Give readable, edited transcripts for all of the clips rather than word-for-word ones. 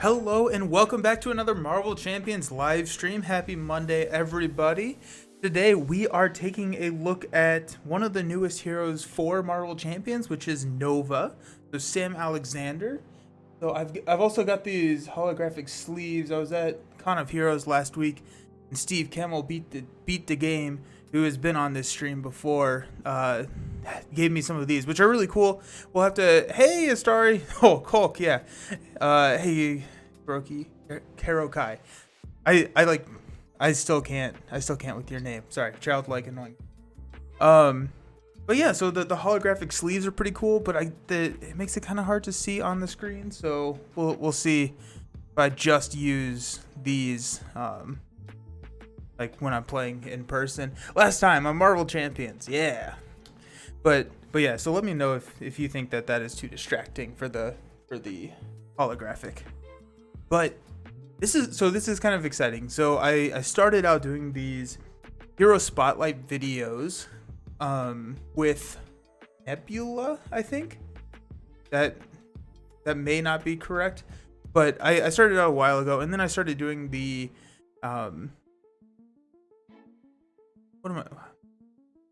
Hello and welcome back to another Marvel Champions live stream. Happy Monday, everybody. Today we are taking a look at one of the newest heroes for Marvel Champions, which is Nova. So Sam Alexander. So I've also got these holographic sleeves. I was at Con of Heroes last week, and Steve Camel beat the game, who has been on this stream before. Gave me some of these, which are really cool. We'll have to. Hey, Astari. Oh, Hulk. Yeah. Hey, Brokey. Karokai. I still can't with your name. Sorry, childlike annoying. But yeah, so the holographic sleeves are pretty cool, but it makes it kind of hard to see on the screen. So we'll see if I just use these like when I'm playing in person. Last time on Marvel Champions, yeah. But yeah, so let me know if you think that is too distracting for the holographic. But this is kind of exciting. So I started out doing these hero spotlight videos with Nebula, I think. That may not be correct, but I started out a while ago, and then I started doing the I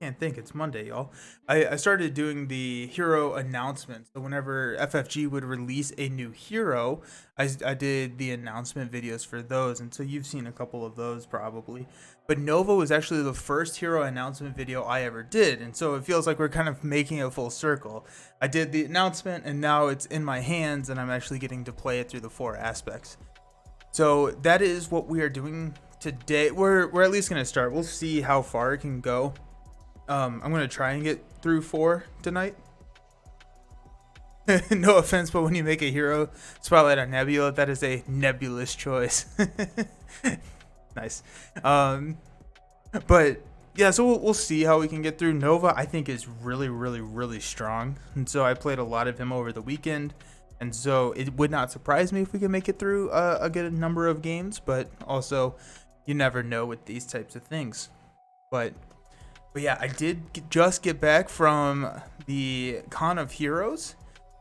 can't think. It's Monday, y'all. I started doing the hero announcements. So whenever FFG would release a new hero, I did the announcement videos for those. And so you've seen a couple of those probably. But Nova was actually the first hero announcement video I ever did. And so it feels like we're kind of making a full circle. I did the announcement, and now it's in my hands, and I'm actually getting to play it through the 4 aspects. So that is what we are doing today. We're at least going to start. We'll see how far it can go. I'm gonna try and get through 4 tonight. No offense, but when you make a hero spotlight on Nebula, that is a nebulous choice. Nice. But yeah, so we'll see how we can get through. Nova, I think, is really strong, and so I played a lot of him over the weekend, and so it would not surprise me if we can make it through a good number of games. But also, you never know with these types of things. But yeah, I did just get back from the Con of Heroes,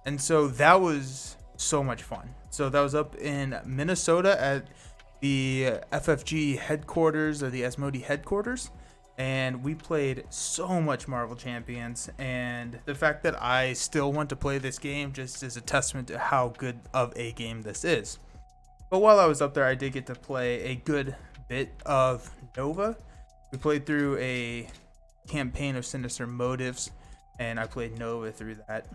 and so that was so much fun. So that was up in Minnesota at the FFG headquarters, or the Asmodee headquarters, and we played so much Marvel Champions, and the fact that I still want to play this game just is a testament to how good of a game this is. But while I was up there, I did get to play a good bit of Nova. We played through a campaign of Sinister Motives, and I played Nova through that.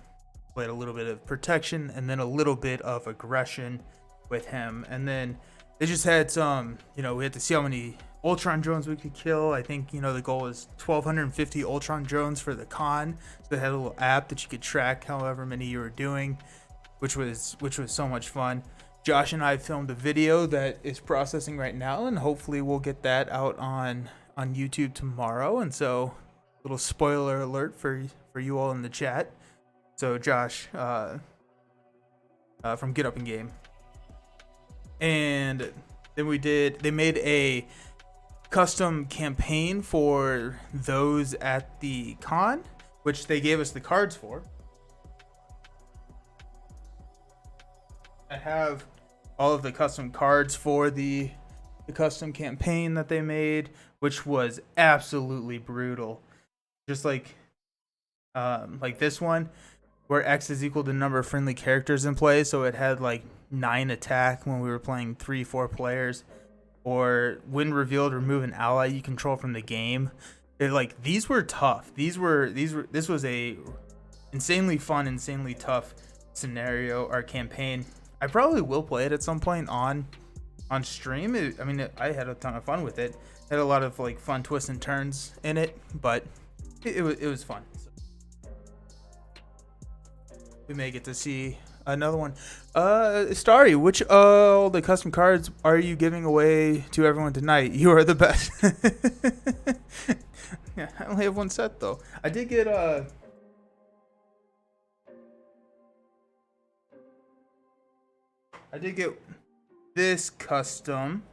Played a little bit of protection and then a little bit of aggression with him, and then they just had some, we had to see how many Ultron drones we could kill. I think the goal was 1250 Ultron drones for the con, so they had a little app that you could track however many you were doing, which was so much fun. Josh and I filmed a video that is processing right now, and hopefully we'll get that out on YouTube tomorrow. And so, little spoiler alert for you all in the chat. So Josh from Get Up and Game, and then they made a custom campaign for those at the con, which they gave us the cards for. I have all of the custom cards for the custom campaign that they made, which was absolutely brutal. Just like this one, where X is equal to the number of friendly characters in play, so it had like 9 attack when we were playing 3-4 players. Or when revealed, remove an ally you control from the game. These were tough. This was a insanely fun, insanely tough scenario or campaign. I probably will play it at some point on stream. I had a ton of fun with it. Had a lot of fun twists and turns in it, but it was fun. So we may get to see another one. Starry, which all the custom cards are you giving away to everyone tonight? You are the best. Yeah, I only have one set though. I did get this custom.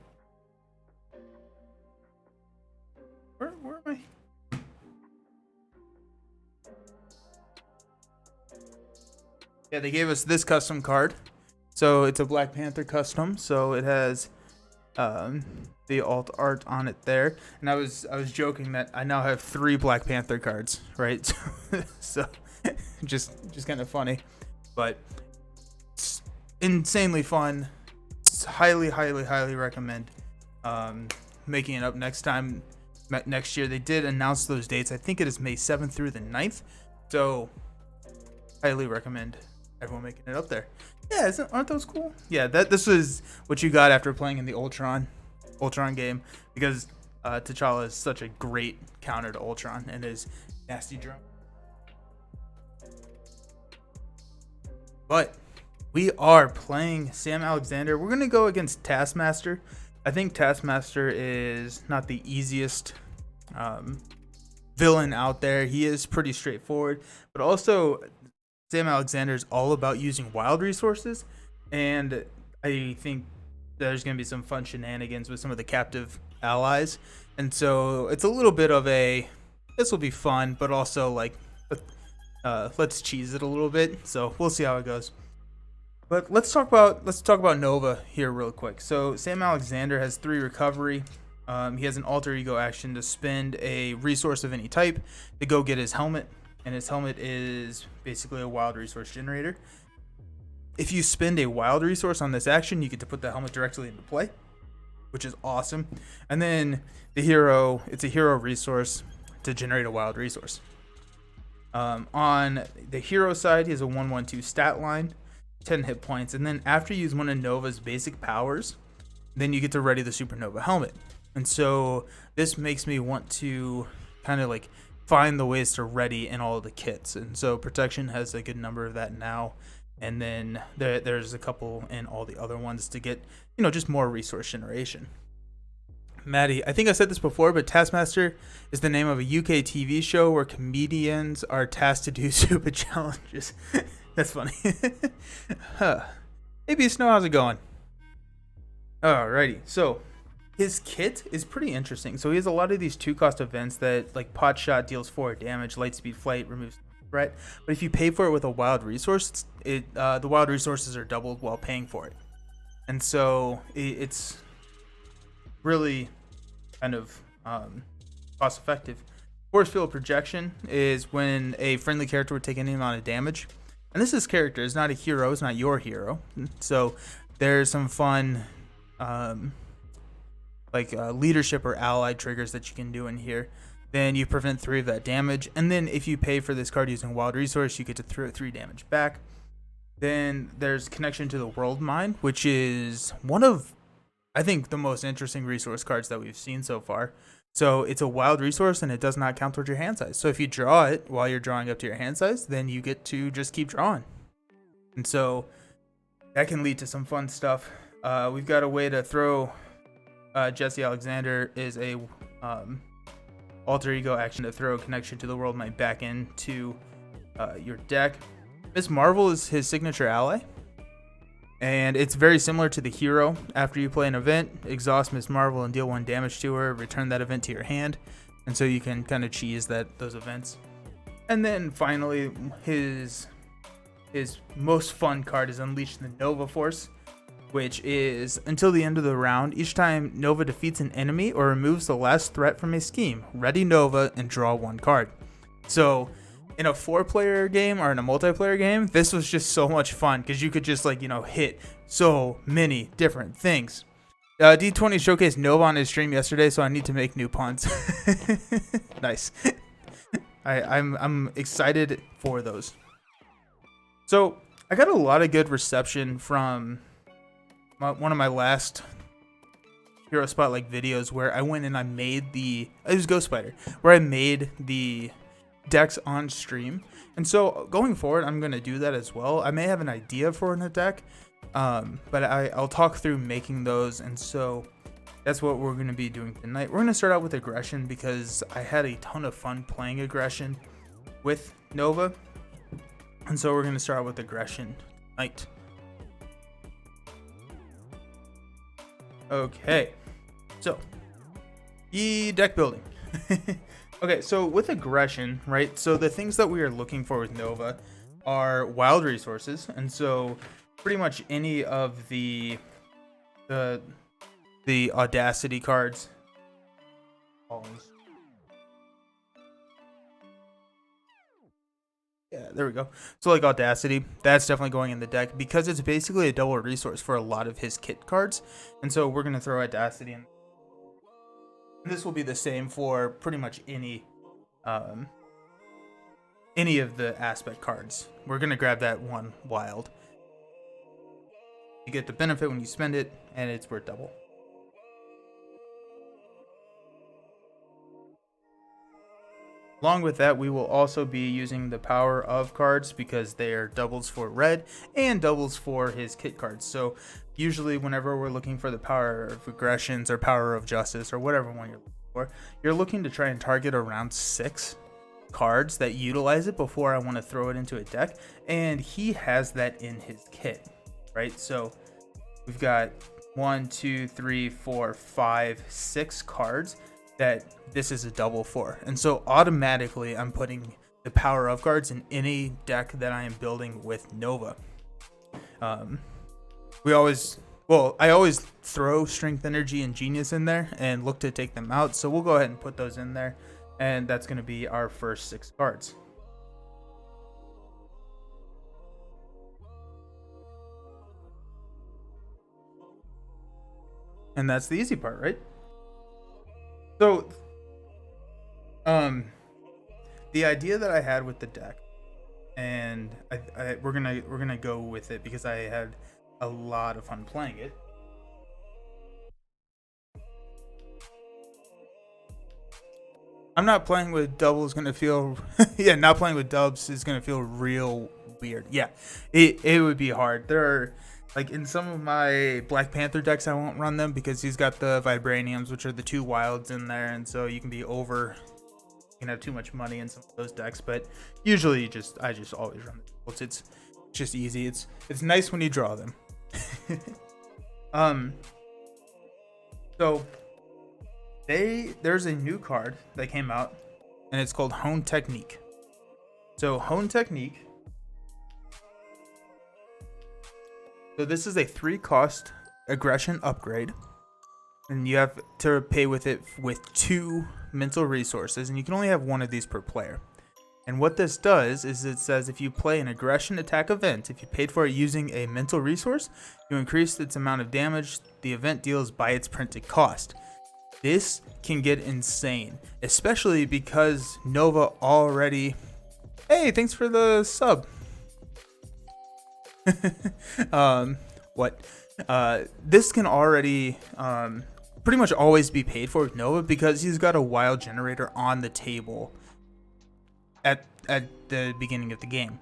Where am I? Yeah, they gave us this custom card, So it's a Black Panther custom. So it has the alt art on it there. And I was joking that I now have 3 Black Panther cards, right? So just kind of funny, but it's insanely fun. It's highly recommend making it up next year. They did announce those dates. I think it is May 7th through the 9th. So highly recommend everyone making it up there. Yeah, aren't those cool? Yeah, this is what you got after playing in the Ultron game, because T'Challa is such a great counter to Ultron and his nasty drone. But we are playing Sam Alexander. We're gonna go against Taskmaster. I think Taskmaster is not the easiest villain out there. He is pretty straightforward, but also Sam Alexander is all about using wild resources, and I think there's going to be some fun shenanigans with some of the captive allies, and so it's a little bit of a, this will be fun, but also like let's cheese it a little bit. So we'll see how it goes. But let's talk about Nova here real quick. So Sam Alexander has 3 recovery. He has an alter ego action to spend a resource of any type to go get his helmet, and his helmet is basically a wild resource generator. If you spend a wild resource on this action, you get to put the helmet directly into play, which is awesome. And then the hero, it's a hero resource to generate a wild resource. On the hero side, he has a 1/1/2 stat line, 10 hit points, and then after you use one of Nova's basic powers, then you get to ready the Supernova helmet. And so this makes me want to kind of like find the ways to ready in all of the kits. And so protection has a good number of that now. And then there's a couple in all the other ones to get, just more resource generation. Maddie, I think I said this before, but Taskmaster is the name of a UK TV show where comedians are tasked to do super challenges. That's funny. Hey, B Snow, how's it going? Alrighty, so his kit is pretty interesting. So he has a lot of these 2-cost events that, like, pot shot deals 4 damage, light speed flight removes threat. But if you pay for it with a wild resource, the wild resources are doubled while paying for it. And so it's really kind of cost effective. Force field projection is when a friendly character would take any amount of damage. And this is character, it's not a hero, it's not your hero. So there's some fun leadership or ally triggers that you can do in here. Then you prevent 3 of that damage. And then if you pay for this card using wild resource, you get to throw 3 damage back. Then there's connection to the world mine, which is one of, I think, the most interesting resource cards that we've seen so far. So it's a wild resource and it does not count towards your hand size. So if you draw it while you're drawing up to your hand size, then you get to just keep drawing. And so that can lead to some fun stuff. We've got a way to throw Jesse Alexander is a alter ego action to throw a connection to the world mine back into your deck. Miss Marvel is his signature ally, and it's very similar to the hero. After you play an event, exhaust Miss Marvel and deal 1 damage to her, return that event to your hand, and so you can kind of cheese those events. And then finally, his most fun card is Unleash the Nova Force, which is until the end of the round, each time Nova defeats an enemy or removes the last threat from a scheme, ready Nova and draw 1 card. So in a 4-player game or in a multiplayer game, this was just so much fun because you could just hit so many different things. D20 showcased Nova on his stream yesterday, so I need to make new puns. Nice. I'm excited for those. So I got a lot of good reception from one of my last Hero Spotlight videos where I went and I made it was Ghost Spider, where I made the decks on stream. And so going forward, I'm going to do that as well. I may have an idea for a deck, but I'll talk through making those. And so that's what we're going to be doing tonight. We're going to start out with Aggression because I had a ton of fun playing Aggression with Nova. And so we're going to start out with Aggression tonight. Okay, so deck building. Okay, so with Aggression, right? So the things that we are looking for with Nova are wild resources, and so pretty much any of the Audacity cards. Yeah, there we go. So like Audacity, that's definitely going in the deck because it's basically a double resource for a lot of his kit cards. And so we're going to throw Audacity in. This will be the same for pretty much um, any of the aspect cards. We're going to grab that one wild. You get the benefit when you spend it, and it's worth double. Along with that, we will also be using the power of cards because they are doubles for red and doubles for his kit cards. So usually whenever we're looking for the power of aggressions or power of justice or whatever one you're looking for, you're looking to try and target around 6 cards that utilize it before I want to throw it into a deck. And he has that in his kit, right? So we've got 1, 2, 3, 4, 5, 6 cards that this is a double for. And so automatically I'm putting the power of cards in any deck that I am building with Nova. I always throw Strength, Energy, and Genius in there and look to take them out. So we'll go ahead and put those in there. And that's going to be our first 6 cards. And that's the easy part, right? So, the idea that I had with the deck, and we're gonna go with it because I had a lot of fun playing it. I'm not playing with doubles gonna feel, yeah, not playing with dubs is gonna feel real weird. Yeah, it would be hard. There are, like, in some of my Black Panther decks, I won't run them because he's got the Vibraniums, which are the 2 wilds in there, and so you can have too much money in some of those decks. But usually, I just always run the doubles. It's just easy. It's nice when you draw them. So there's a new card that came out, and it's called Hone Technique. So Hone Technique. So this is a 3-cost aggression upgrade, and you have to pay with it with 2 mental resources, and you can only have 1 of these per player. And what this does is it says if you play an aggression attack event, if you paid for it using a mental resource, you increase its amount of damage the event deals by its printed cost. This can get insane, especially because Nova already... Hey, thanks for the sub. This can already pretty much always be paid for with Nova because he's got a wild generator on the table at the beginning of the game.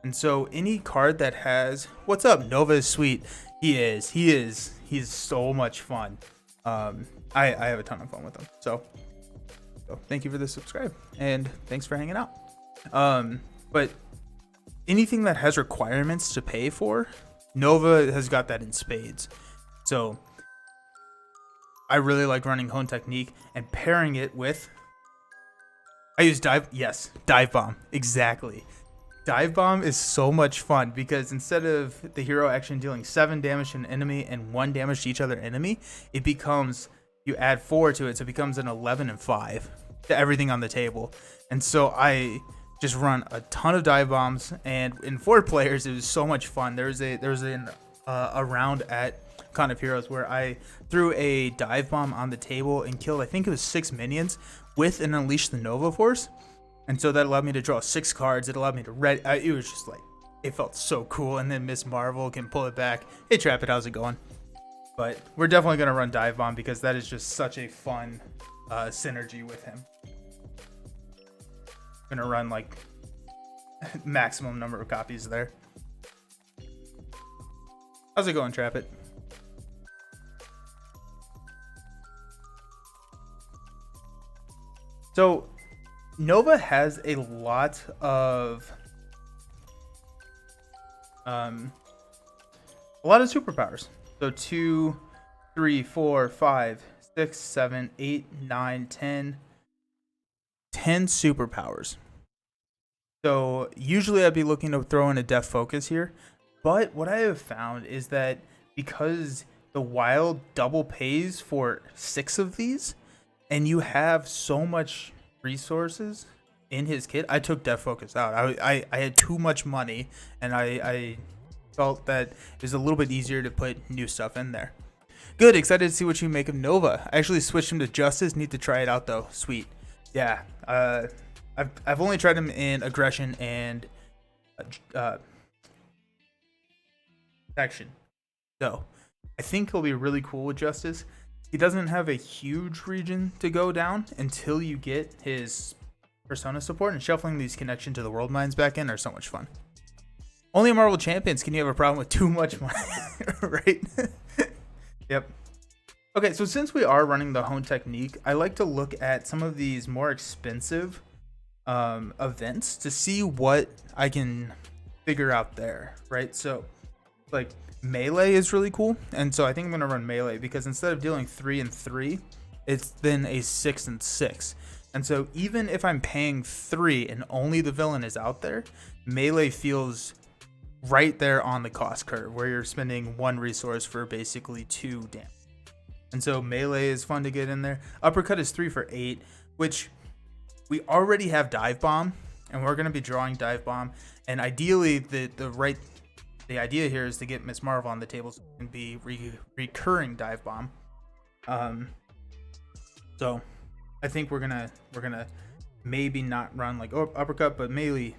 And so any card that has... What's up? Nova is sweet. He's so much fun. I have a ton of fun with him. So thank you for the subscribe, and thanks for hanging out. But anything that has requirements to pay for, Nova has got that in spades. So I really like running Hone Technique and pairing it with... I use Dive... Yes, Dive Bomb. Exactly. Dive Bomb is so much fun because instead of the hero action dealing 7 damage to an enemy and 1 damage to each other enemy, it becomes... You add 4 to it, so it becomes an 11 and 5 to everything on the table. And so I just run a ton of dive bombs, and in 4 players, it was so much fun. There was a round at Con of Heroes where I threw a dive bomb on the table and killed, I think it was 6 minions with an Unleash the Nova Force. And so that allowed me to draw 6 cards. It allowed me to it was just like, it felt so cool. And then Miss Marvel can pull it back. Hey, Trap It, how's it going? But we're definitely going to run Dive Bomb because that is just such a fun synergy with him. Going to run like maximum number of copies there. How's it going, Trap It? So Nova has a lot of superpowers. So 2, 3, 4, 5, 6, 7, 8, 9, 10 superpowers. So usually I'd be looking to throw in a Death Focus here. But what I have found is that because the wild double pays for 6 of these, and you have so much resources in his kit, I took Death Focus out. I had too much money, and I felt that it was a little bit easier to put new stuff in there. Good, excited to see what you make of Nova. I actually switched him to Justice. Need to try it out though. Sweet. Yeah. I've only tried him in Aggression and Protection. So I think he'll be really cool with Justice. He doesn't have a huge region to go down until you get his Persona support, and shuffling these connection to the world mines back in are so much fun. Only Marvel Champions can you have a problem with too much money, right? Yep. Okay, so since we are running the Hone Technique, I like to look at some of these more expensive events to see what I can figure out there, right? So, like, Melee is really cool, and so I think I'm going to run Melee because instead of dealing 3 and 3, it's then a 6 and 6. And so even if I'm paying 3 and only the villain is out there, Melee feels right there on the cost curve where you're spending 1 resource for basically 2 damage. And so Melee is fun to get in there. Uppercut is 3 for 8, which we already have Dive Bomb, and we're going to be drawing Dive Bomb. And ideally, the idea here is to get Miss Marvel on the table so it can be recurring Dive Bomb. So I think we're gonna maybe not run like Uppercut, but maybe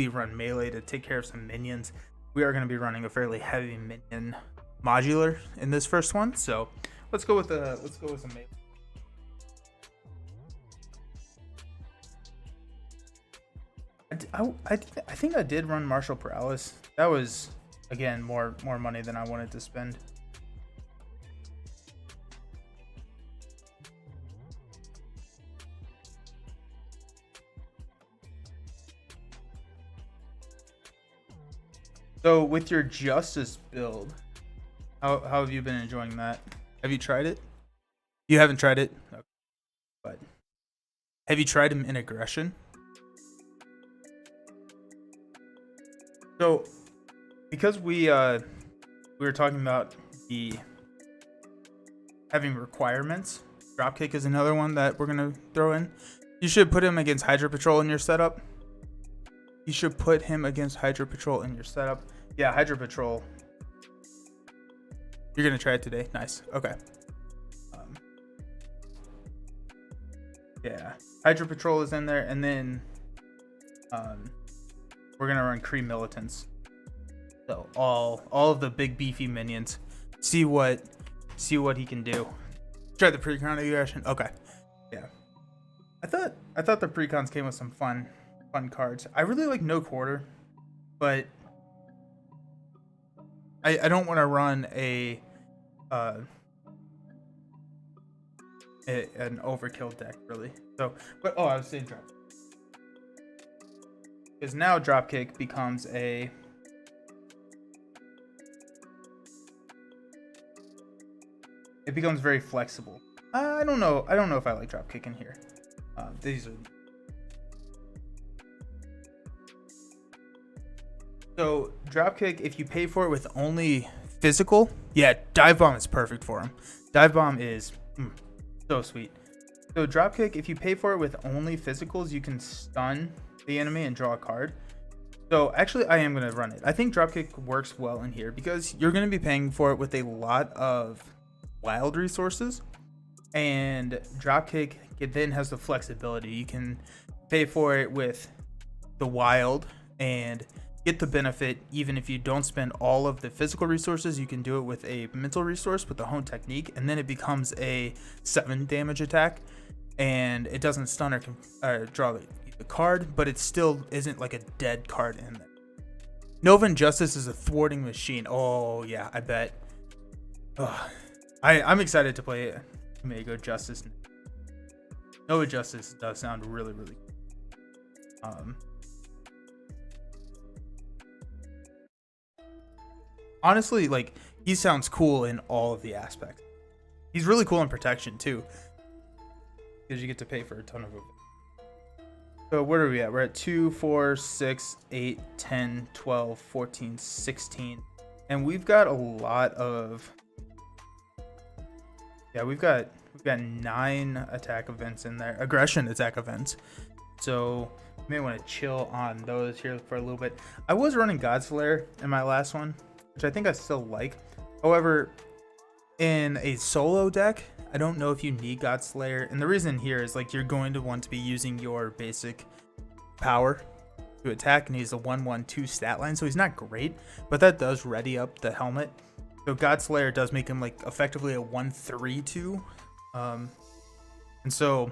run Melee to take care of some minions. We are gonna be running a fairly heavy minion modular in this first one, so let's go with some Melee. I think I did run Martial Paralysis. That was, again, more money than I wanted to spend. So with your Justice build, how have you been enjoying that? Have you tried it? You haven't tried it? Okay. But have you tried him in Aggression? So because we were talking about the having requirements, Dropkick is another one that we're gonna throw in. You should put him against Hydra Patrol in your setup. Yeah, Hydra Patrol. You're gonna try it today. Nice. Okay. Yeah, Hydra Patrol is in there, and then we're gonna run Kree Militants. So all of the big beefy minions. See what he can do. Try the Precon aggression. Okay. Yeah. I thought the Precons came with some fun cards. I really like No Quarter, but I don't want to run an overkill deck really. So, but I was saying drop. Because now Dropkick becomes a it becomes very flexible. I don't know if I like Dropkick in here. These are so Dropkick. If you pay for it with only physical, yeah, Dive Bomb is perfect for him. Dive Bomb is so sweet. So Dropkick, if you pay for it with only physicals, you can stun the enemy and draw a card. So actually I am going to run it. I think Dropkick works well in here because you're going to be paying for it with a lot of wild resources, and Dropkick then has the flexibility. You can pay for it with the wild and get the benefit even if you don't spend all of the physical resources. You can do it with a mental resource with the Hone Technique, and then it becomes a 7 damage attack, and it doesn't stun or draw the card, but it still isn't like a dead card in there. Nova Injustice is a thwarting machine. Oh yeah, I bet. I'm excited to play Omega Justice. Nova Justice does sound really cool. Honestly, like, he sounds cool in all of the aspects. He's really cool in protection too, because you get to pay for a ton of it. So where are we at? We're at 2, 4, 6, 8, 10, 12, 14, 16. And we've got a lot of... Yeah, we've got 9 attack events in there. Aggression attack events. So you may want to chill on those here for a little bit. I was running Godslayer in my last one, which I think I still like. However, in a solo deck, I don't know if you need Godslayer. And the reason here is like you're going to want to be using your basic power to attack, and he's a 1/1/2 stat line, so he's not great, but that does ready up the helmet. So Godslayer does make him like effectively a 1/3/2. And so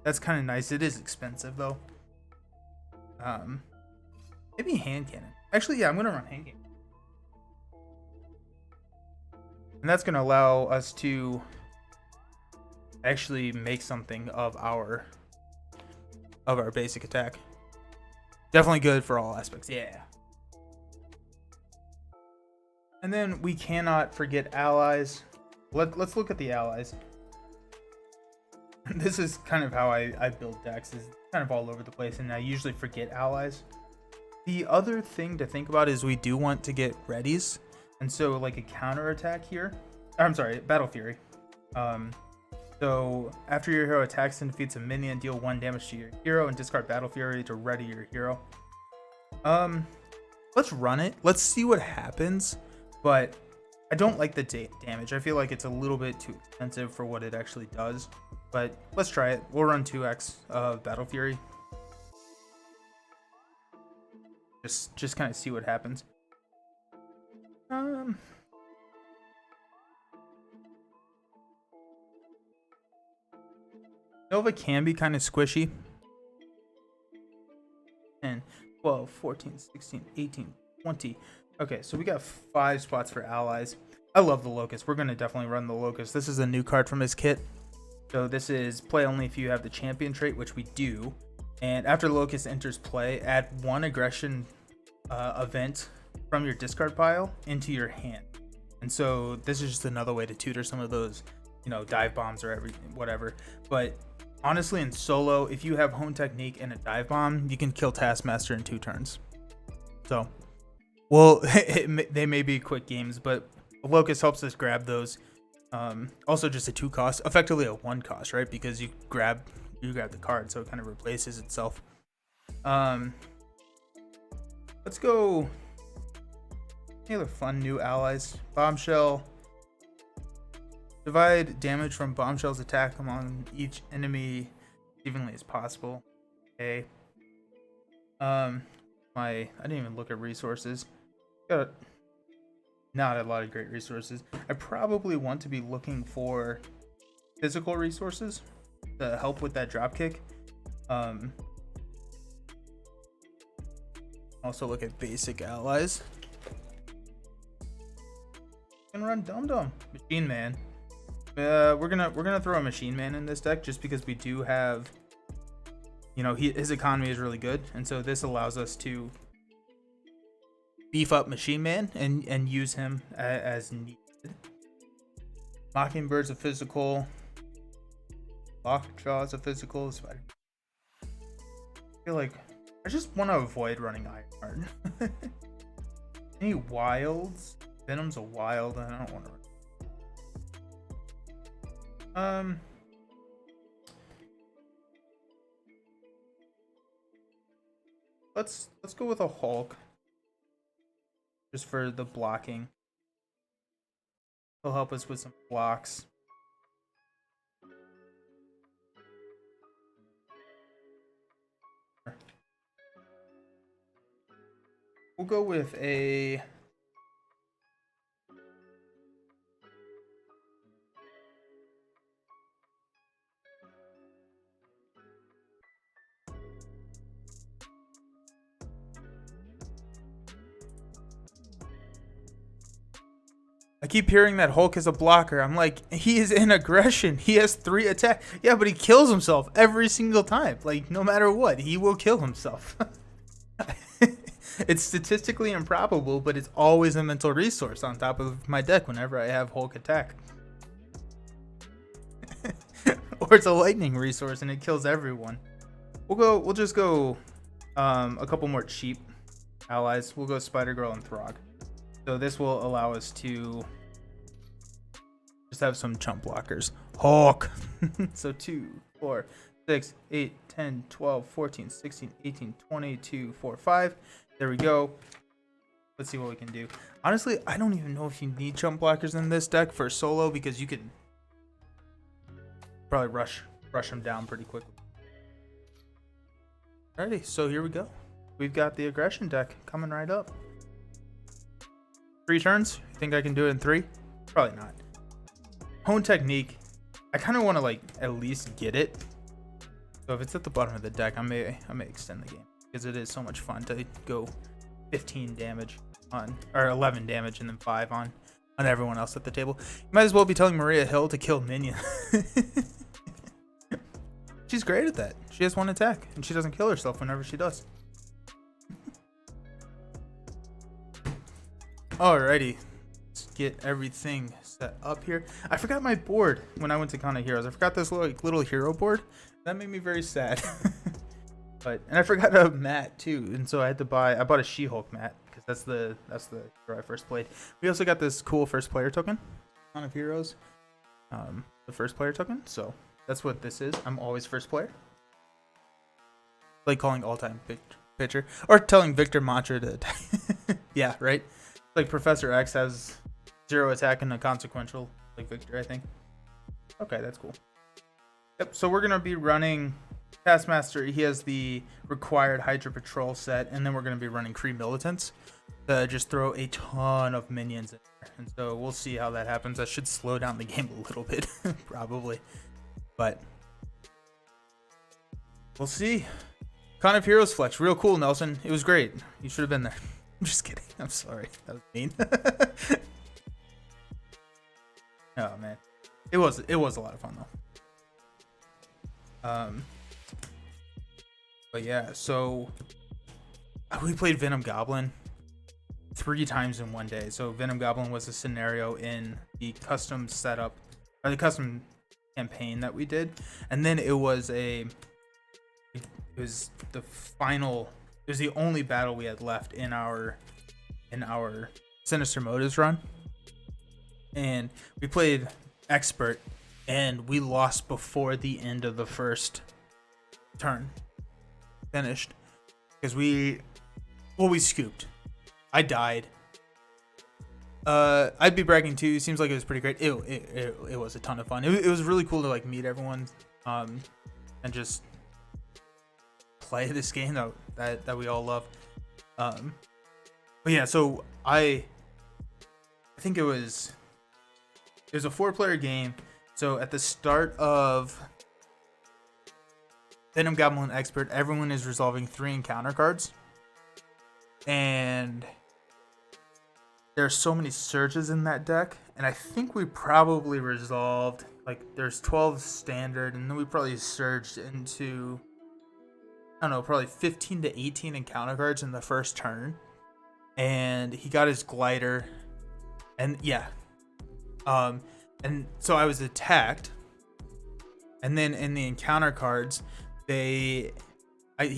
that's kind of nice. It is expensive though. Maybe hand cannon. Actually, yeah, I'm gonna run hand cannon. And that's gonna allow us to actually make something of our basic attack. Definitely good for all aspects. Yeah. And then we cannot forget allies. Let's look at the allies. This is kind of how I build decks. Is kind of all over the place, and I usually forget allies. The other thing to think about is we do want to get readies, and so like a counter attack here. I'm sorry, Battle Fury. So after your hero attacks and defeats a minion, deal 1 damage to your hero and discard Battle Fury to ready your hero. Let's run it. Let's see what happens. But I don't like the damage. I feel like it's a little bit too expensive for what it actually does. But let's try it. We'll run 2x of Battle Fury. Just kind of see what happens. Nova can be kind of squishy. 10, 12, 14, 16, 18, 20. Okay, so we got 5 spots for allies. I love the Locust. We're going to definitely run the Locust. This is a new card from his kit. So this is play only if you have the champion trait, which we do. And after Locust enters play, add 1 aggression event from your discard pile into your hand. And so this is just another way to tutor some of those, you know, dive bombs or whatever. But honestly, in solo, if you have hone technique and a dive bomb, you can kill Taskmaster in 2 turns. So, well, they may be quick games, but Locust helps us grab those. Also, just a 2 cost, effectively a 1 cost, right? Because you grab the card, so it kind of replaces itself. Let's go. Any other fun new allies? Bombshell. Divide damage from Bombshell's attack among each enemy evenly as possible. Okay. I didn't even look at resources. Got not a lot of great resources. I probably want to be looking for physical resources to help with that drop kick. Also look at basic allies. And run Dum Dum. Machine Man. We're gonna throw a Machine Man in this deck just because we do have, you know, his economy is really good, and so this allows us to beef up Machine Man and use him as needed. Mockingbird's a physical. Lockjaw's a physical. Spider. I feel like I just want to avoid running Ironheart. Any wilds? Venom's a wild, and I don't want to run. Let's go with a Hulk. Just for the blocking. He'll help us with some blocks. We'll go with a I keep hearing that Hulk is a blocker. I'm like, he is in aggression. He has 3 attack. Yeah, but he kills himself every single time. Like, no matter what, he will kill himself. It's statistically improbable, but it's always a mental resource on top of my deck whenever I have Hulk attack. Or it's a lightning resource and it kills everyone. We'll just go a couple more cheap allies. We'll go Spider Girl and Throg. So this will allow us to just have some chump blockers. Hawk. So 2, 4, 6, 8, 10, 12, 14, 16, 18, 22, 4, 5. There we go. Let's see what we can do. Honestly, I don't even know if you need chump blockers in this deck for solo, because you can probably rush them down pretty quickly. Alrighty, so here we go. We've got the aggression deck coming right up. 3 turns. You think I can do it in 3? Probably not. Hone Technique. I kind of want to like at least get it. So if it's at the bottom of the deck, I may extend the game, because it is so much fun to go 15 damage on, or 11 damage and then 5 on everyone else at the table. You might as well be telling Maria Hill to kill minion. She's great at that. She has 1 attack and she doesn't kill herself whenever she does. Alrighty, let's get everything set up here. I forgot my board when I went to Con of Heroes. I forgot this little hero board. That made me very sad. And I forgot a mat too, and so I bought a She-Hulk mat, because that's the hero I first played. We also got this cool first player token, Con of Heroes, the first player token. So that's what this is. I'm always first player. Like calling all-time pitcher, or telling Victor Mantra to attack. Yeah, right. Like Professor X has 0 attack and a consequential, like Victor, I think. Okay, that's cool. Yep. So we're gonna be running Taskmaster. He has the required Hydra Patrol set, and then we're going to be running Kree Militants to just throw a ton of minions in there. And so we'll see how that happens. That should slow down the game a little bit, probably. But we'll see. Con of Heroes Flex. Real cool, Nelson. It was great. You should have been there. I'm just kidding. I'm sorry. That was mean. Oh, man. It was a lot of fun, though. But yeah, so we played Venom Goblin 3 times in one day. So Venom Goblin was a scenario in the custom setup, or the custom campaign that we did, and then it was the only battle we had left in our Sinister Motives run, and we played Expert, and we lost before the end of the first turn. Finished because we scooped. I died. I'd be bragging too. Seems like it was pretty great. It was a ton of fun. It was really cool to like meet everyone, and just play this game that we all love. But yeah, so I think it was a 4-player game. So at the start of Venom Goblin Expert, everyone is resolving 3 encounter cards, and there's so many surges in that deck, and I think we probably resolved, like, there's 12 standard, and then we probably surged into, I don't know, probably 15 to 18 encounter cards in the first turn, and he got his glider, and yeah, and so I was attacked, and then in the encounter cards, he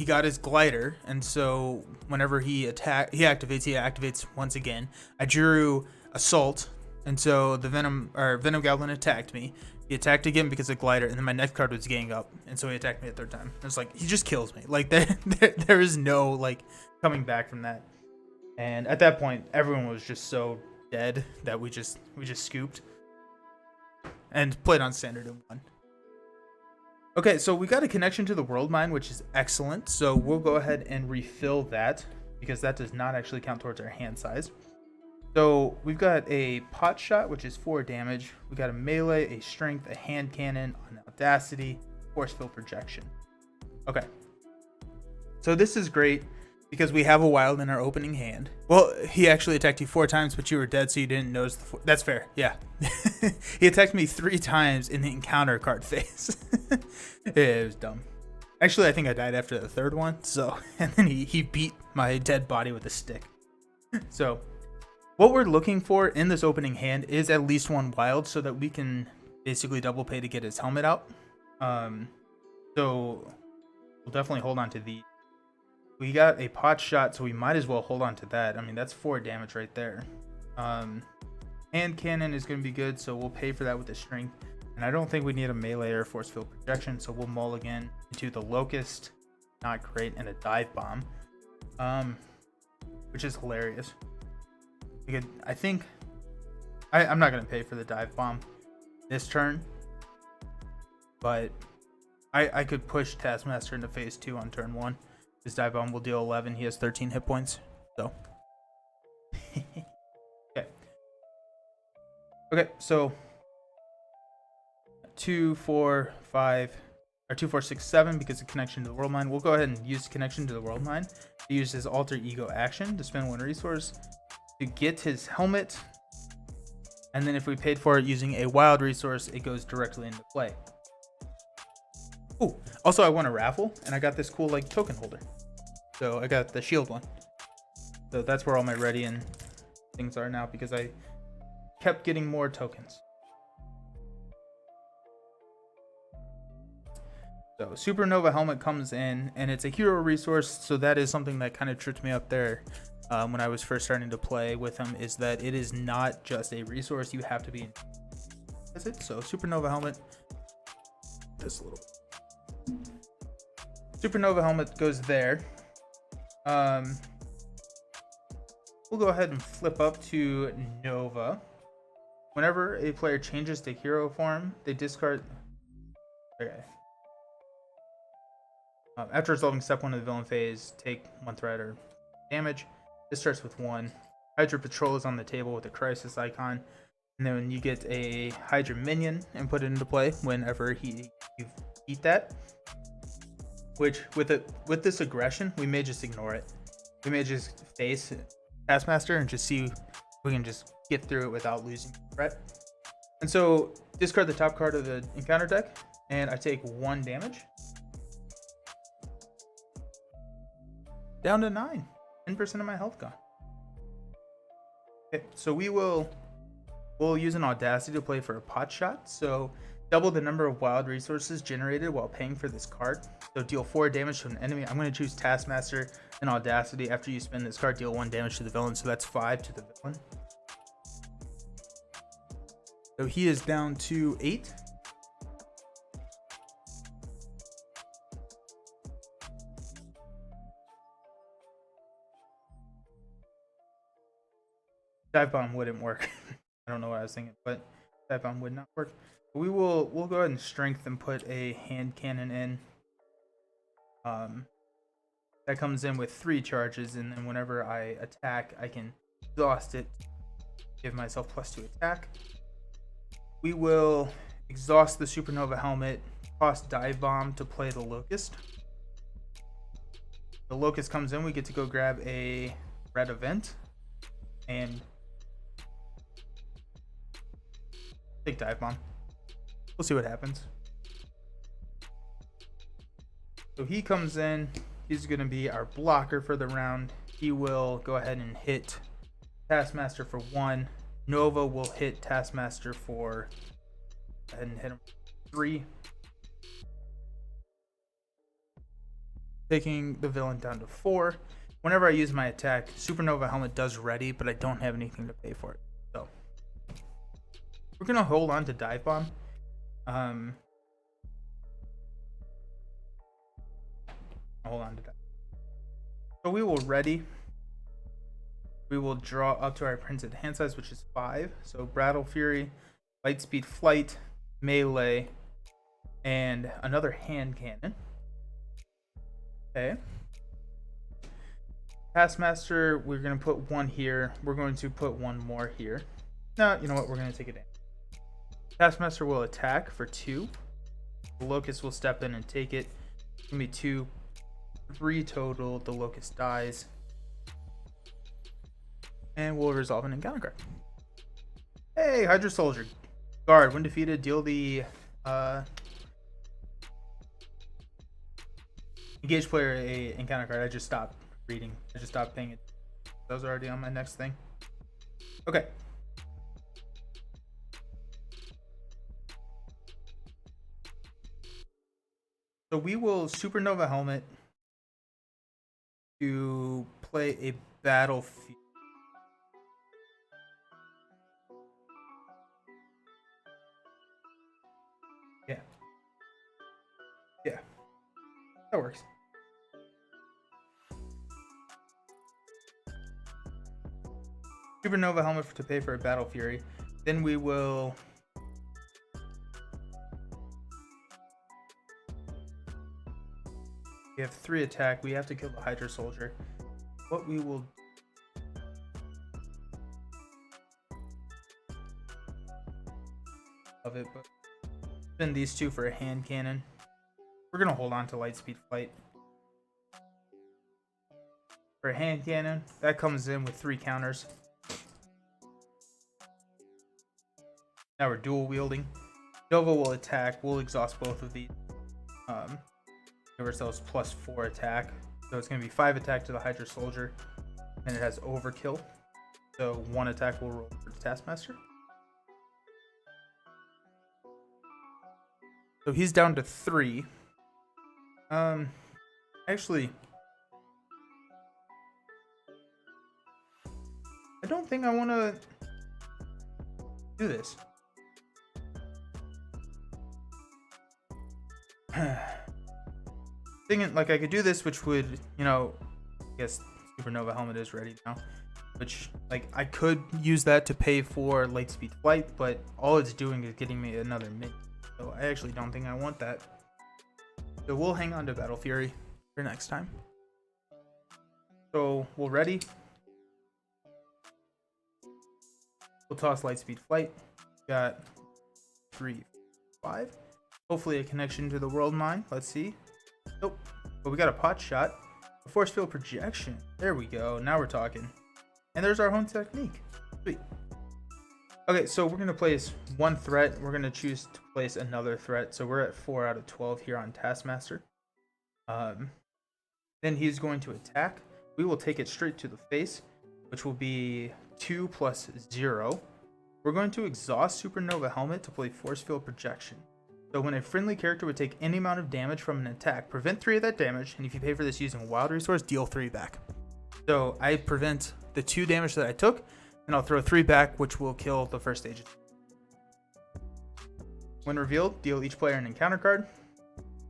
got his glider, and so whenever he activates once again. I drew Assault, and so the Venom Goblin attacked me. He attacked again because of glider, and then my next card was Gang Up, and so he attacked me a 3rd time. It's like, he just kills me. Like, there is no like coming back from that. And at that point, everyone was just so dead that we just scooped and played on standard and won. Okay, so we got a connection to the World Mine, which is excellent. So we'll go ahead and refill that, because that does not actually count towards our hand size. So we've got a Pot Shot, which is 4 damage. We got a Melee, a Strength, a Hand Cannon, an Audacity, Force Field Projection. Okay. So this is great because we have a Wild in our opening hand. Well, he actually attacked you 4 times, but you were dead, so you didn't notice that's fair. Yeah. He attacked me 3 times in the encounter card phase. It was dumb. Actually, I think I died after the 3rd one. So, and then he beat my dead body with a stick. So what we're looking for in this opening hand is at least 1 Wild, so that we can basically double pay to get his helmet out. So We'll definitely hold on to these. We got a pot shot, so we might as well hold on to that. I mean, that's 4 damage right there. Hand cannon is going to be good, so we'll pay for that with the strength. And I don't think we need a melee or force field projection, so we'll mulligan into the locust, not great, and a dive bomb, which is hilarious. I think I'm not going to pay for the dive bomb this turn, but I could push Taskmaster into phase 2 on turn 1. His dive bomb will deal 11. He has 13 hit points, so okay, so 2, 4, 5, or 2, 4, 6, 7 because of connection to the world mine. We'll go ahead and use connection to the world mine to use his alter ego action to spend 1 resource to get his helmet, and then if we paid for it using a wild resource, it goes directly into play. Oh, also I won a raffle and I got this cool like token holder, so I got the shield one. So that's where all my ready and things are now because I kept getting more tokens. So Supernova helmet comes in and it's a hero resource, so that is something that kind of tripped me up there when I was first starting to play with him, is that it is not just a resource, you have to be is it? So Supernova helmet, this little Supernova helmet goes there. We'll go ahead and flip up to Nova. Whenever a player changes to hero form, they discard. Okay. After resolving step 1 of the villain phase, take 1 threat or damage. This starts with 1. Hydra Patrol is on the table with a crisis icon, and then you get a Hydra minion and put it into play whenever you eat that. Which with this aggression, we may just ignore it. We may just face Taskmaster and just see if we can just get through it without losing threat. And so discard the top card of the encounter deck, and I take 1 damage. Down to 9. 10% of my health gone. Okay, so we'll use an Audacity to play for a pot shot. So double the number of wild resources generated while paying for this card. So deal 4 damage to an enemy. I'm going to choose Taskmaster and Audacity. After you spend this card, deal 1 damage to the villain. So that's 5 to the villain. So he is down to 8. Dive bomb wouldn't work. I don't know what I was thinking, but dive bomb would not work. We'll go ahead and strength and put a hand cannon in. That comes in with 3 charges, and then whenever I attack, I can exhaust it, give myself +2 attack. We will exhaust the Supernova helmet, toss dive bomb to play the locust. The locust comes in, we get to go grab a red event and take dive bomb. We'll see what happens. So he comes in. He's going to be our blocker for the round. He will go ahead and hit Taskmaster for 1. Nova will hit Taskmaster for, go ahead and hit him 3. Taking the villain down to 4. Whenever I use my attack, Supernova helmet does ready, but I don't have anything to pay for it. So we're going to hold on to dive bomb. Hold on to that. So we will ready. We will draw up to our printed hand size, which is 5. So Brattle Fury, Light Speed Flight, Melee, and another hand cannon. Okay. Taskmaster, we're going to put 1 here. We're going to put 1 more here. No, you know what? We're going to take it in. Taskmaster will attack for 2. The Locust will step in and take it. It's going to be 2, 3 total. The Locust dies. And we'll resolve an encounter card. Hey, Hydra Soldier. Guard, when defeated, deal the engage player a encounter card. I just stopped reading. I just stopped paying it. Those are already on my next thing. Okay. So we will Supernova Helmet to play a Battlefield. Yeah. Yeah. That works. Supernova Helmet to pay for a Battle Fury. Then we will... We have 3 attack. We have to kill the Hydra Soldier. What we will... Of it, but spend these 2 for a hand cannon. We're gonna hold on to Lightspeed Flight. For a hand cannon, that comes in with 3 counters. Now we're dual wielding. Nova will attack. We'll exhaust both of these. Give ourselves +4 attack. So it's going to be 5 attack to the Hydra Soldier. And it has overkill. So 1 attack will roll for the Taskmaster. So he's down to 3. Actually, I don't think I want to do this. Thinking like I could do this, which would, you know, I guess Supernova Helmet is ready now, which like I could use that to pay for Lightspeed Flight, but all it's doing is getting me another minion. So I actually don't think I want that. So we'll hang on to Battle Fury for next time. So we'll ready. We'll toss Lightspeed Flight. Got 3, 5. Hopefully a connection to the World Mine. Let's see. Nope. But we got a pot shot. A force field projection. There we go. Now we're talking. And there's our home technique. Sweet. Okay, so we're going to place 1 threat. We're going to choose to place another threat. So we're at 4 out of 12 here on Taskmaster. Then he's going to attack. We will take it straight to the face, which will be 2 plus 0. We're going to exhaust Supernova Helmet to play force field projection. So when a friendly character would take any amount of damage from an attack, prevent 3 of that damage, and if you pay for this using a wild resource, deal 3 back. So I prevent the 2 damage that I took, and I'll throw 3 back, which will kill the first agent. When revealed, deal each player an encounter card.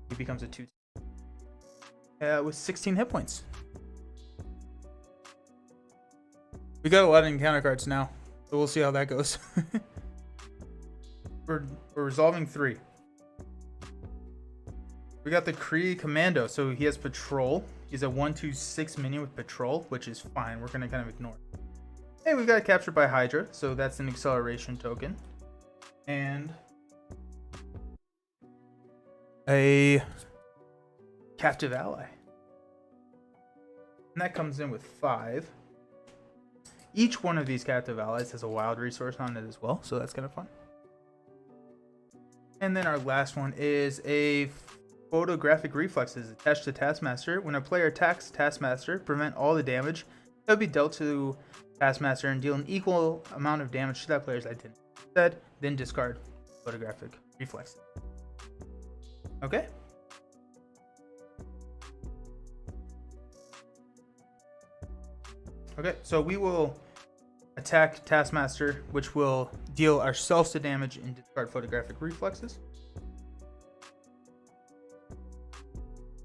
He becomes a 2 with 16 hit points. We got a lot of encounter cards now, so we'll see how that goes. We're resolving 3. We got the Kree Commando, so he has Patrol. He's a 1/2/6 minion with Patrol, which is fine. We're going to kind of ignore it. Hey, we got captured by Hydra, so that's an acceleration token. And a captive ally. And that comes in with 5. Each one of these captive allies has a wild resource on it as well, so that's kind of fun. And then our last one is a photographic reflexes attached to Taskmaster. When a player attacks Taskmaster, prevent all the damage that would be dealt to Taskmaster and deal an equal amount of damage to that player's identity. Instead, then discard photographic reflexes. Okay. Okay, so we will attack Taskmaster, which will deal ourselves the damage and discard photographic reflexes.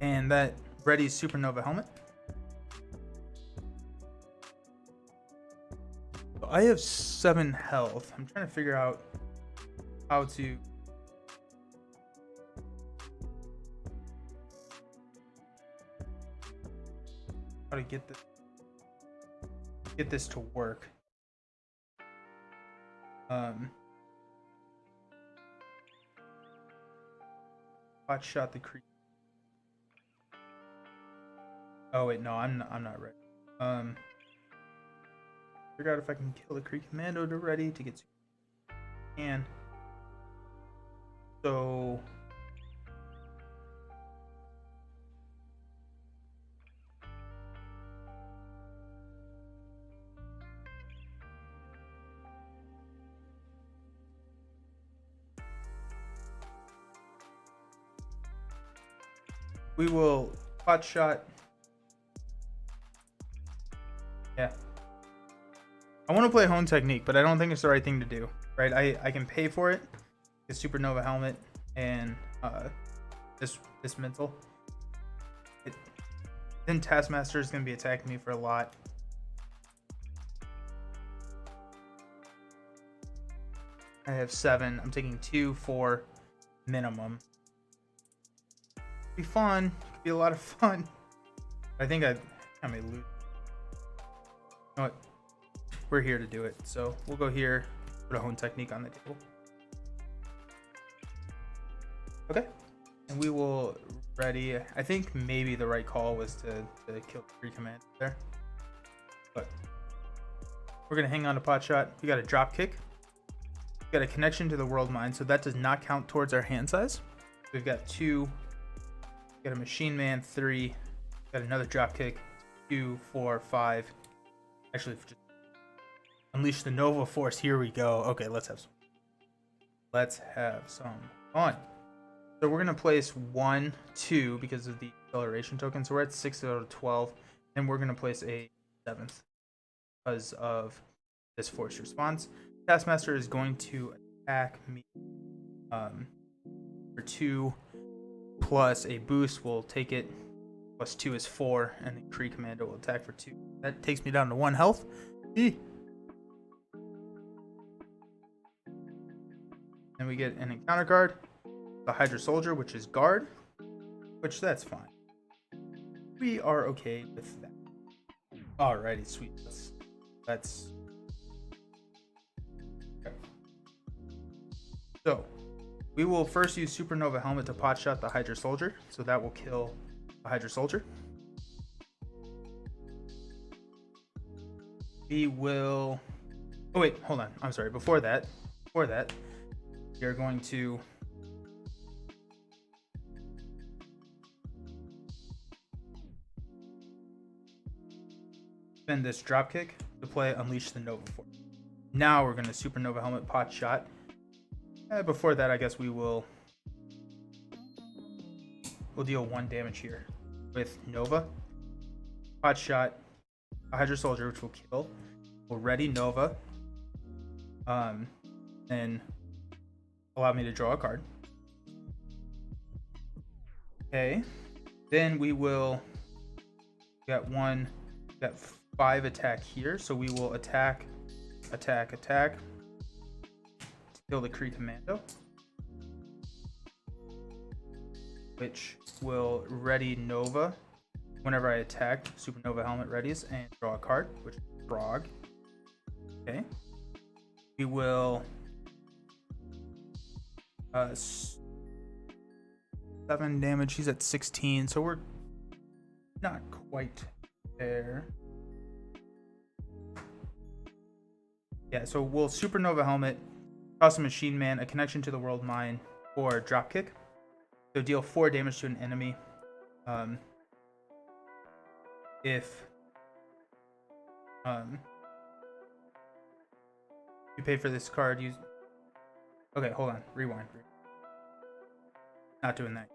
And that readies Supernova Helmet. So I have 7 health. I'm trying to figure out how to get this to work. Hot shot the creep. Oh wait, no, I'm not ready. Figure out if I can kill the Kree Commando to ready to get. And so We will pot shot. Yeah. I want to play Hone Technique, but I don't think it's the right thing to do. Right? I can pay for it. The Supernova Helmet and this mental. Then Taskmaster is going to be attacking me for a lot. I have 7. I'm taking 2, 4 minimum. Be fun. Could be a lot of fun. I think I may lose. You know what? We're here to do it. So we'll go here. Put a Hone Technique on the table. Okay. And we will ready. I think maybe the right call was to kill 3 commands there. But we're going to hang on to pot shot. We got a drop kick. We got a connection to the world mine. So that does not count towards our hand size. We've got 2. Got a machine man, 3. Got another drop kick, 2, 4, 5. Actually, just unleash the Nova Force. Here we go. Okay, let's have some fun. So we're gonna place 1, 2 because of the acceleration token. So we're at 6 out of 12. Then we're gonna place a 7th because of this force response. Taskmaster is going to attack me for 2. Plus a boost will take it. Plus 2 is 4, and the Kree Commando will attack for 2. That takes me down to 1 health. Then we get an encounter card, the Hydra Soldier, which is guard, which that's fine. We are okay with that. Alrighty, sweet. That's okay. So we will first use Supernova Helmet to pot shot the Hydra Soldier, so that will kill the Hydra Soldier. We will... Oh wait, hold on. I'm sorry. Before that, we are going to spend this drop kick to play Unleash the Nova Force. Now we're going to Supernova Helmet pot shot. Before that, I guess we'll deal 1 damage here with Nova. Pot shot a Hydra Soldier, which will kill. We'll ready Nova. Then allow me to draw a card. Okay. Then we will got 5 attack here, so we will attack. Kill the Kree Commando, which will ready Nova. Whenever I attack, Supernova Helmet readies and draw a card, which is Frog. Okay. We will 7 damage. He's at 16, so we're not quite there. Yeah, so we'll Supernova Helmet, toss a Machine Man, a connection to the World Mine, or Dropkick. So deal 4 damage to an enemy. If you pay for this card, use... Okay, hold on. Rewind. Not doing that.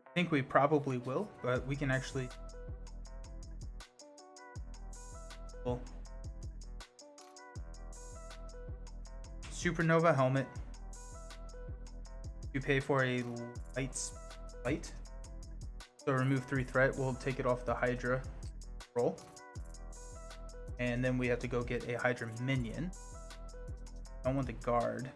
I think we probably will, but we can actually... Supernova Helmet. You pay for a light. So remove 3 threat. We'll take it off the Hydra roll. And then we have to go get a Hydra minion. I don't want the guard.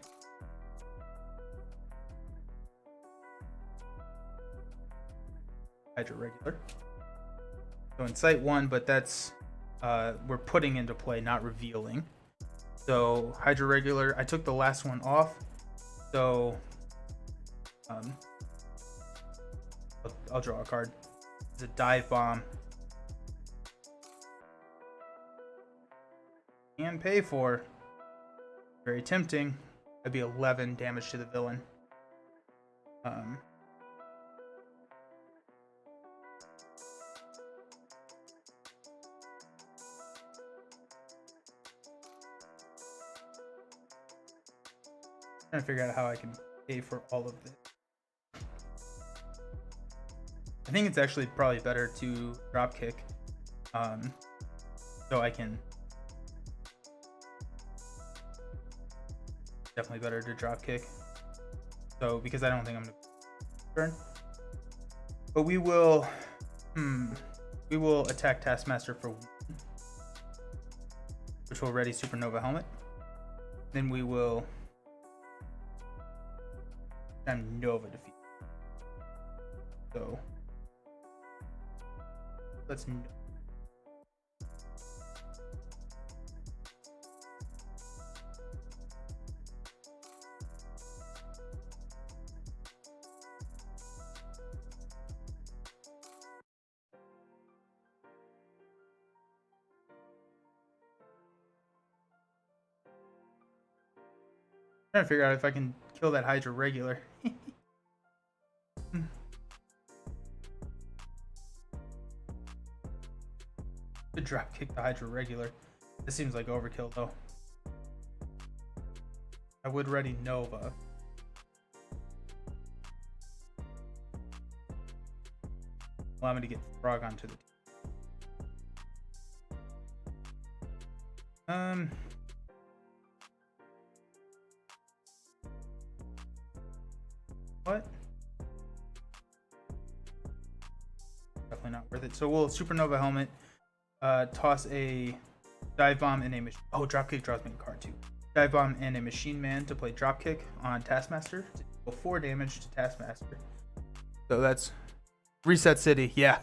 Hydra regular. So in sight 1, but that's we're putting into play, not revealing. So Hydra regular, I took the last one off. So I'll draw a card. It's a dive bomb. And pay for. Very tempting. That'd be 11 damage to the villain. Trying to figure out how I can pay for all of this. I think it's actually probably better to drop kick, so I can. Definitely better to drop kick. So because I don't think I'm gonna turn, but we will attack Taskmaster for 1, which will ready Supernova Helmet. Then we will Nova defeat. So let's. Trying to figure out if I can kill that Hydra regular. To drop kick the Hydra regular. This seems like overkill though. I would ready Nova. Allow me to get Frog onto the team. What? Definitely not worth it. So we'll Supernova Helmet, toss a Dive Bomb and a Dropkick draws me a card too. Dive Bomb and a Machine Man to play Dropkick on Taskmaster to deal 4 damage to Taskmaster. So that's Reset City, yeah.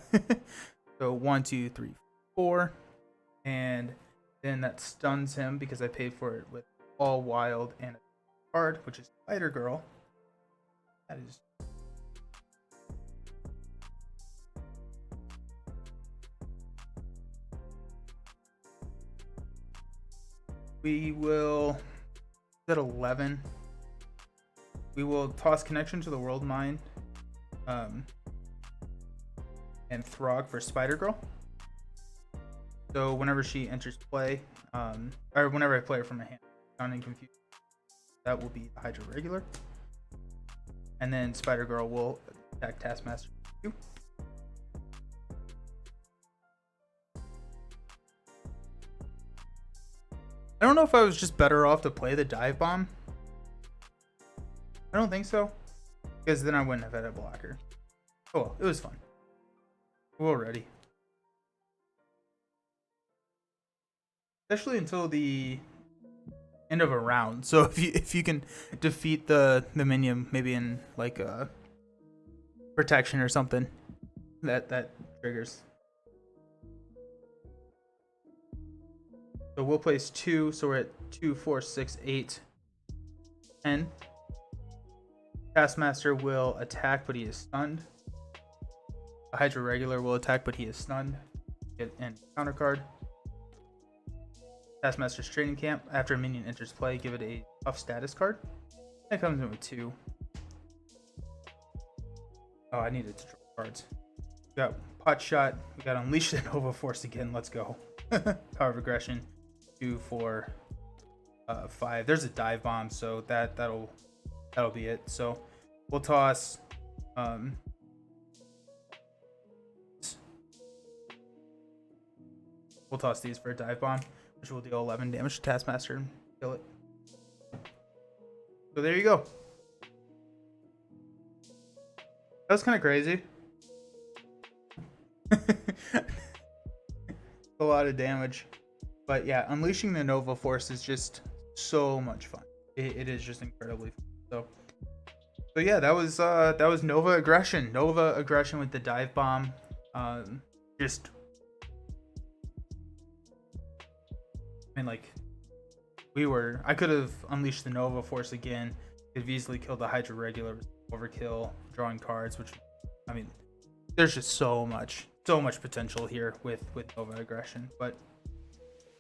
So 1, 2, 3, 4, and then that stuns him because I paid for it with All Wild and a card, which is Spider Girl. That is. We will. At 11. We will toss Connection to the World Mind, and Throg for Spider Girl. So whenever she enters play, or whenever I play her from my hand, Stunned and Confused, that will be Hydra regular. And then Spider Girl will attack Taskmaster. I don't know if I was just better off to play the Dive Bomb. I don't think so, because then I wouldn't have had a blocker. Oh well, it was fun. We're ready. Especially until the end of a round. So if you can defeat the minion maybe in like a protection or something, that triggers. So we'll place 2, so we're at 2, 4, 6, 8, 10. Taskmaster will attack, but he is stunned. The Hydra regular will attack, but he is stunned. And counter card. Taskmaster's Training Camp. After a minion enters play, give it a tough status card. That comes in with 2. Oh, I needed to draw cards. We got Pot Shot. We got Unleash the Nova Force again. Let's go. Power of Aggression. 2, 4, 5. There's a Dive Bomb, so that'll be it. So we'll toss. We'll toss these for a Dive Bomb, which will deal 11 damage to Taskmaster and kill it. So there you go. That was kind of crazy. A lot of damage. But yeah, unleashing the Nova Force is just so much fun. It is just incredibly fun. So yeah, that was Nova Aggression. Nova Aggression with the Dive Bomb. Just, I mean, like, I could have unleashed the Nova Force again. Could have easily killed the Hydra regular with overkill, drawing cards, which, I mean, there's just so much potential here with Nova Aggression.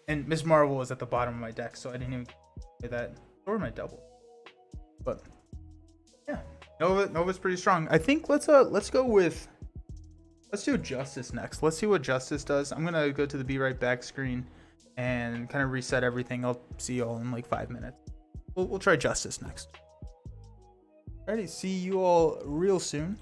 And Miss Marvel was at the bottom of my deck, so I didn't even play that. Or my double. But yeah, Nova's pretty strong. I think let's do Justice next. Let's see what Justice does. I'm gonna go to the Be Right Back screen and kind of reset everything. I'll see you all in like 5 minutes. We'll try Justice next. Alrighty, see you all real soon.